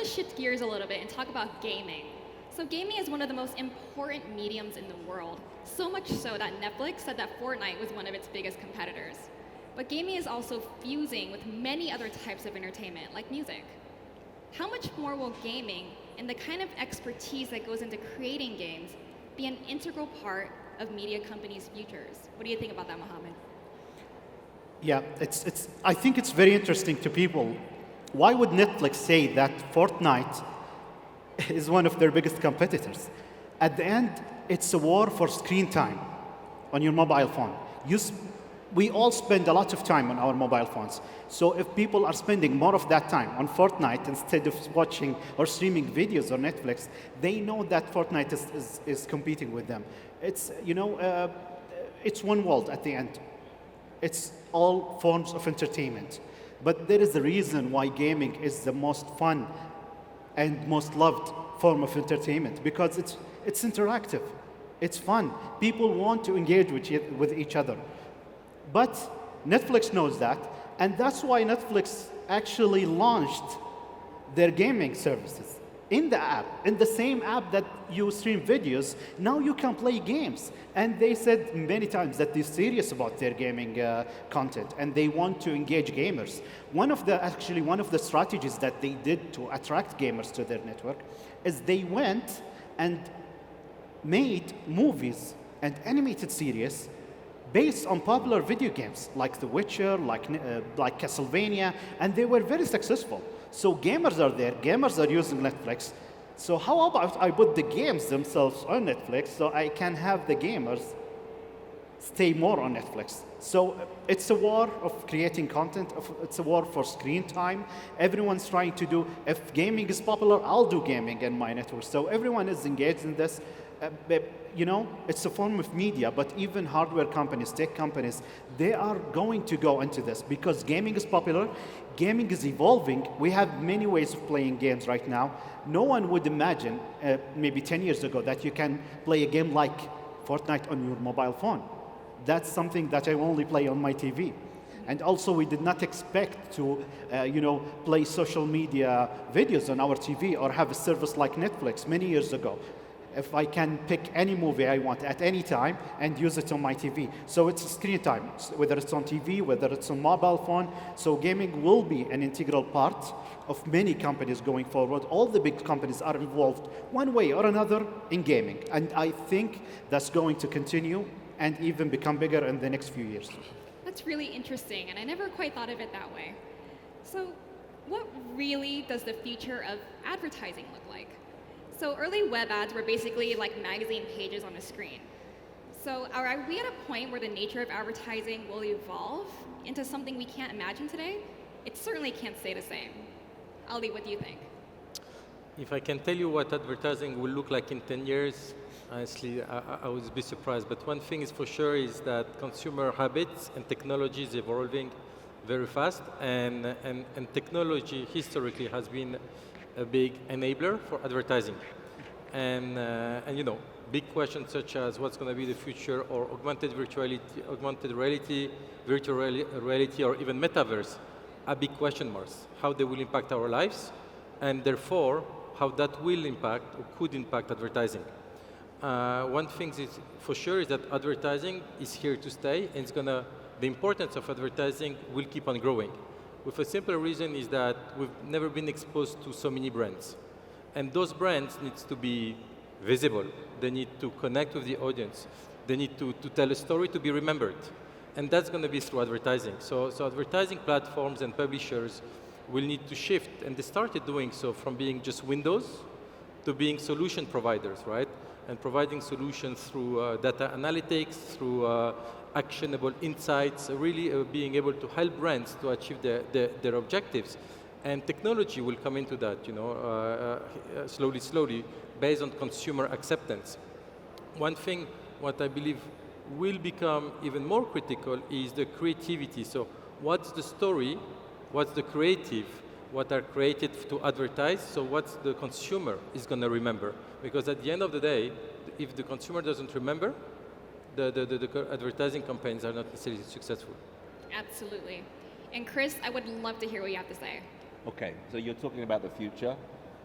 to shift gears a little bit and talk about gaming. So gaming is one of the most important mediums in the world, so much so that Netflix said that Fortnite was one of its biggest competitors. But gaming is also fusing with many other types of entertainment, like music. How much more will gaming and the kind of expertise that goes into creating games be an integral part of media companies' futures? What do you think about that, Mohammed? Yeah, I think it's very interesting to people. Why would Netflix say that Fortnite is one of their biggest competitors? At the end, it's a war for screen time on your mobile phone. We all spend a lot of time on our mobile phones. So if people are spending more of that time on Fortnite instead of watching or streaming videos on Netflix, they know that Fortnite is competing with them. It's, it's one world at the end. It's all forms of entertainment. But there is a reason why gaming is the most fun and most loved form of entertainment, because it's interactive. It's fun. People want to engage with each other. But Netflix knows that, and that's why Netflix actually launched their gaming services in the app, in the same app that you stream videos. Now you can play games. And they said many times that they're serious about their gaming content, and they want to engage gamers. One of the strategies that they did to attract gamers to their network is they went and made movies and animated series based on popular video games like The Witcher, like Castlevania, and they were very successful. So gamers are there, gamers are using Netflix. So how about I put the games themselves on Netflix so I can have the gamers stay more on Netflix? So it's a war of creating content, it's a war for screen time. Everyone's trying to do, if gaming is popular, I'll do gaming in my network. So everyone is engaged in this. It's a form of media, but even hardware companies, tech companies, they are going to go into this because gaming is popular, gaming is evolving. We have many ways of playing games right now. No one would imagine, maybe 10 years ago, that you can play a game like Fortnite on your mobile phone. That's something that I only play on my TV. And also, we did not expect to, play social media videos on our TV or have a service like Netflix many years ago. If I can pick any movie I want at any time and use it on my TV. So it's screen time, whether it's on TV, whether it's on mobile phone. So gaming will be an integral part of many companies going forward. All the big companies are involved one way or another in gaming. And I think that's going to continue and even become bigger in the next few years. That's really interesting, and I never quite thought of it that way. So what really does the future of advertising look like? So early web ads were basically like magazine pages on a screen. So are we at a point where the nature of advertising will evolve into something we can't imagine today? It certainly can't stay the same. Ali, what do you think? If I can tell you what advertising will look like in 10 years, honestly, I would be surprised. But one thing is for sure is that consumer habits and technology is evolving very fast, and technology historically has been a big enabler for advertising. And big questions such as what's going to be the future, or augmented reality, virtual reality, or even metaverse are big question marks. How they will impact our lives, and therefore how that will impact or could impact advertising. One thing is for sure is that advertising is here to stay, and the importance of advertising will keep on growing. With a simple reason is that we've never been exposed to so many brands. And those brands need to be visible. They need to connect with the audience. They need to tell a story to be remembered. And that's going to be through advertising. So advertising platforms and publishers will need to shift, and they started doing so from being just windows to being solution providers, right? And providing solutions through data analytics, through actionable insights, really being able to help brands to achieve their objectives. And technology will come into that, slowly, based on consumer acceptance. One thing, what I believe will become even more critical is the creativity. So what's the story, what's the creative, what are created to advertise, so what the consumer is going to remember. Because at the end of the day, if the consumer doesn't remember, the advertising campaigns are not necessarily successful. Absolutely. And Chris, I would love to hear what you have to say. Okay, so you're talking about the future.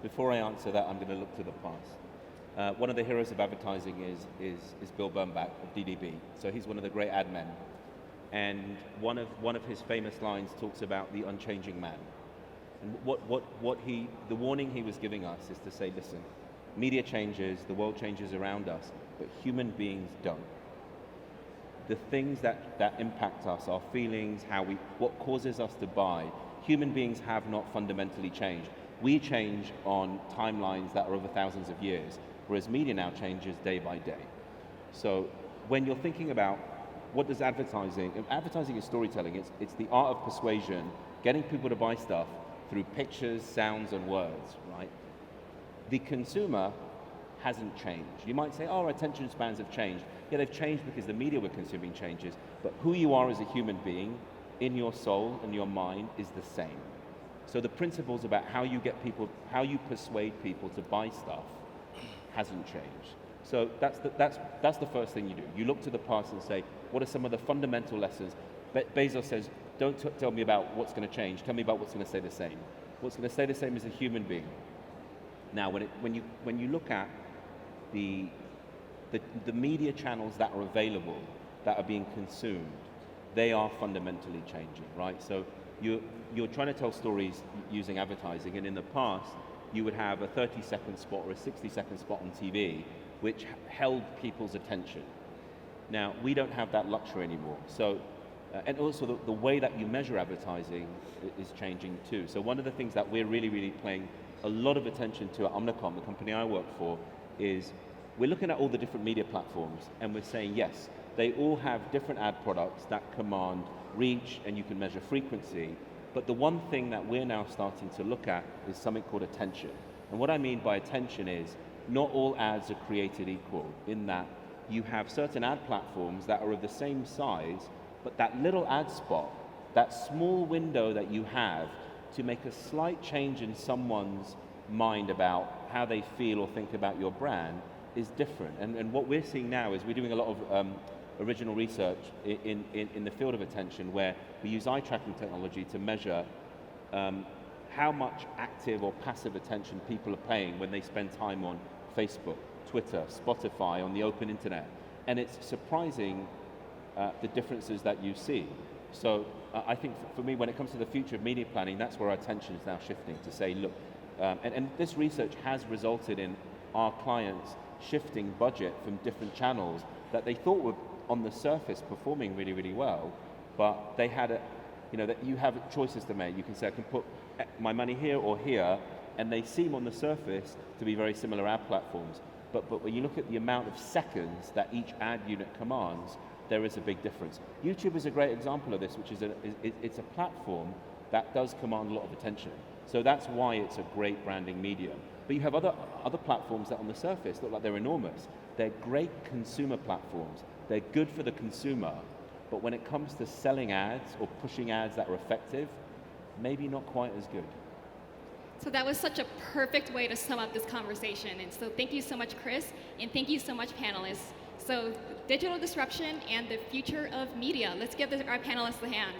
Before I answer that, I'm going to look to the past. One of the heroes of advertising is Bill Bernbach of DDB. So he's one of the great ad men. And one of his famous lines talks about the unchanging man. And the warning he was giving us is to say, listen, media changes, the world changes around us, but human beings don't. The things that impact us, our feelings, what causes us to buy, human beings have not fundamentally changed. We change on timelines that are over thousands of years, whereas media now changes day by day. So when you're thinking about what does advertising is storytelling, it's the art of persuasion, getting people to buy stuff through pictures, sounds, and words, right? The consumer hasn't changed. You might say, oh, our attention spans have changed. Yeah, they've changed because the media we're consuming changes, but who you are as a human being, in your soul and your mind, is the same. So the principles about how you persuade people to buy stuff hasn't changed. So that's the first thing you do. You look to the past and say, what are some of the fundamental lessons? Bezos says, don't tell me about what's going to change, tell me about what's going to stay the same. What's going to stay the same is a human being. Now, when you look at the media channels that are available, that are being consumed, they are fundamentally changing, right? So you're trying to tell stories using advertising, and in the past, you would have a 30-second spot or a 60-second spot on TV, which held people's attention. Now, we don't have that luxury anymore. So, and also the way that you measure advertising is changing too. So one of the things that we're really, really paying a lot of attention to at Omnicom, the company I work for, is we're looking at all the different media platforms and we're saying, yes, they all have different ad products that command reach and you can measure frequency. But the one thing that we're now starting to look at is something called attention. And what I mean by attention is not all ads are created equal, in that you have certain ad platforms that are of the same size, but that little ad spot, that small window that you have to make a slight change in someone's mind about how they feel or think about your brand is different. And what we're seeing now is we're doing a lot of original research in the field of attention, where we use eye tracking technology to measure how much active or passive attention people are paying when they spend time on Facebook, Twitter, Spotify, on the open internet. And it's surprising the differences that you see. So I think for me, when it comes to the future of media planning, that's where our attention is now shifting to say, look, and this research has resulted in our clients shifting budget from different channels that they thought were on the surface performing really, really well, but they had that you have choices to make. You can say, I can put my money here or here, and they seem on the surface to be very similar ad platforms. But when you look at the amount of seconds that each ad unit commands, there is a big difference. YouTube is a great example of this, which is it's a platform that does command a lot of attention. So that's why it's a great branding medium. But you have other platforms that on the surface look like they're enormous. They're great consumer platforms. They're good for the consumer, but when it comes to selling ads or pushing ads that are effective, maybe not quite as good. So that was such a perfect way to sum up this conversation. And so thank you so much, Chris, and thank you so much, panelists. So digital disruption and the future of media. Let's give our panelists a hand.